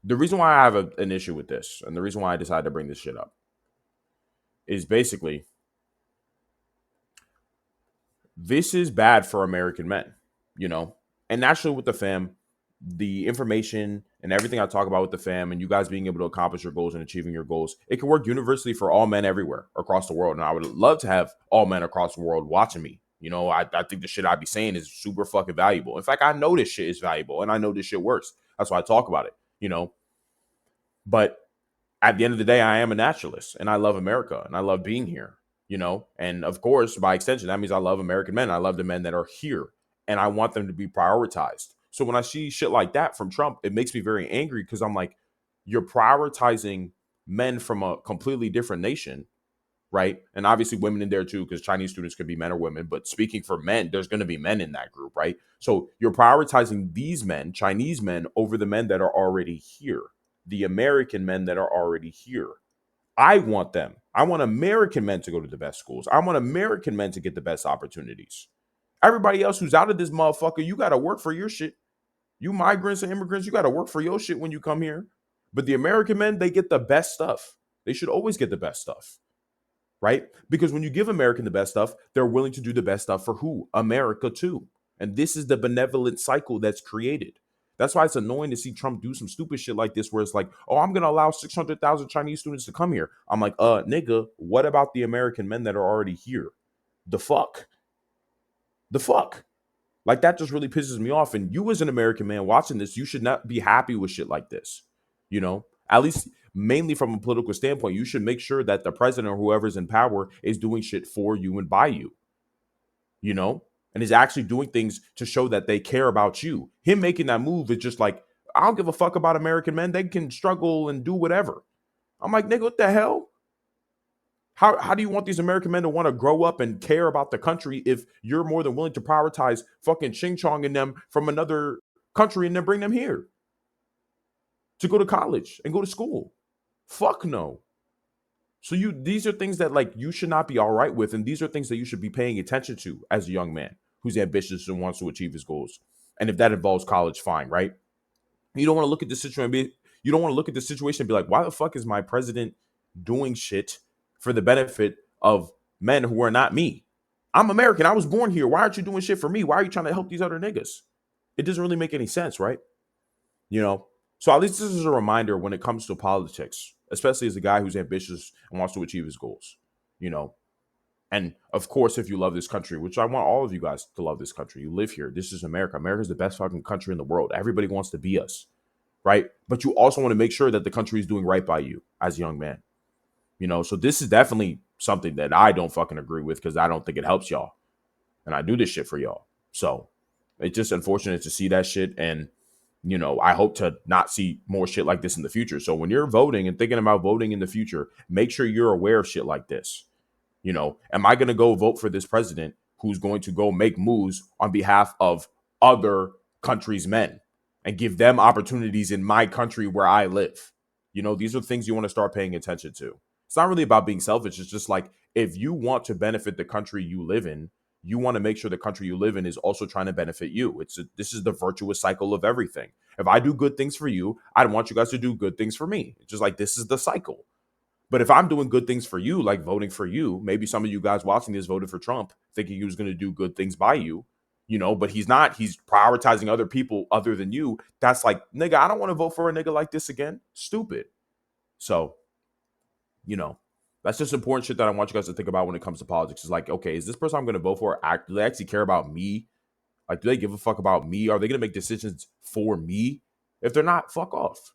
The reason why I have an issue with this, and the reason why I decided to bring this shit up, is basically this is bad for American men, you know? And naturally, with the fam, the information and everything I talk about with the fam and you guys being able to accomplish your goals and achieving your goals, it can work universally for all men everywhere across the world. And I would love to have all men across the world watching me. You know, I think the shit I be saying is super fucking valuable. In fact, I know this shit is valuable and I know this shit works. That's why I talk about it, you know? But at the end of the day, I am a naturalist and I love America and I love being here, you know? And of course, by extension, that means I love American men. I love the men that are here and I want them to be prioritized. So when I see shit like that from Trump, it makes me very angry because I'm like, you're prioritizing men from a completely different nation, right? And obviously women in there too, because Chinese students could be men or women. But speaking for men, there's going to be men in that group, right? So you're prioritizing these men, Chinese men, over the men that are already here, the American men that are already here. I want them. I want American men to go to the best schools. I want American men to get the best opportunities. Everybody else who's out of this motherfucker, you got to work for your shit. You migrants and immigrants, you got to work for your shit when you come here. But the American men, they get the best stuff. They should always get the best stuff, right? Because when you give American the best stuff, they're willing to do the best stuff for who? America too. And this is the benevolent cycle that's created. That's why it's annoying to see Trump do some stupid shit like this, where it's like, oh, I'm going to allow 600,000 Chinese students to come here. I'm like, nigga, what about the American men that are already here? The fuck? The fuck? Like, that just really pisses me off. And you, as an American man watching this, you should not be happy with shit like this. You know, at least mainly from a political standpoint, you should make sure that the president or whoever's in power is doing shit for you and by you, you know, and is actually doing things to show that they care about you. Him making that move is just like, I don't give a fuck about American men. They can struggle and do whatever. I'm like, nigga, what the hell? How do you want these American men to want to grow up and care about the country if you're more than willing to prioritize fucking Ching Chong in them from another country and then bring them here to go to college and go to school? Fuck no. So these are things that like you should not be all right with, and these are things that you should be paying attention to as a young man who's ambitious and wants to achieve his goals. And if that involves college, fine, right? You don't want to look at the situation you don't want to look at the situation and be like, why the fuck is my president doing shit for the benefit of men who are not me? I'm American. I was born here. Why aren't you doing shit for me? Why are you trying to help these other niggas? It doesn't really make any sense, right? You know? So at least this is a reminder when it comes to politics, especially as a guy who's ambitious and wants to achieve his goals, you know? And of course, if you love this country, which I want all of you guys to love this country, you live here. This is America. America's the best fucking country in the world. Everybody wants to be us, right? But you also want to make sure that the country is doing right by you as a young man, you know? So this is definitely something that I don't fucking agree with because I don't think it helps y'all. And I do this shit for y'all. So it's just unfortunate to see that shit. And, you know, I hope to not see more shit like this in the future. So when you're voting and thinking about voting in the future, make sure you're aware of shit like this. You know, am I going to go vote for this president who's going to go make moves on behalf of other countries' men and give them opportunities in my country where I live? You know, these are things you want to start paying attention to. It's not really about being selfish. It's just like, if you want to benefit the country you live in, you want to make sure the country you live in is also trying to benefit you. This is the virtuous cycle of everything. If I do good things for you, I want you guys to do good things for me. It's just like, this is the cycle. But if I'm doing good things for you, like voting for you, maybe some of you guys watching this voted for Trump thinking he was going to do good things by you, you know, but he's not. He's prioritizing other people other than you. That's like, nigga, I don't want to vote for a nigga like this again. Stupid. So, you know, that's just important shit that I want you guys to think about when it comes to politics. Is like, okay, is this person I'm going to vote for, do they actually care about me? Like, do they give a fuck about me? Are they going to make decisions for me? If they're not, fuck off.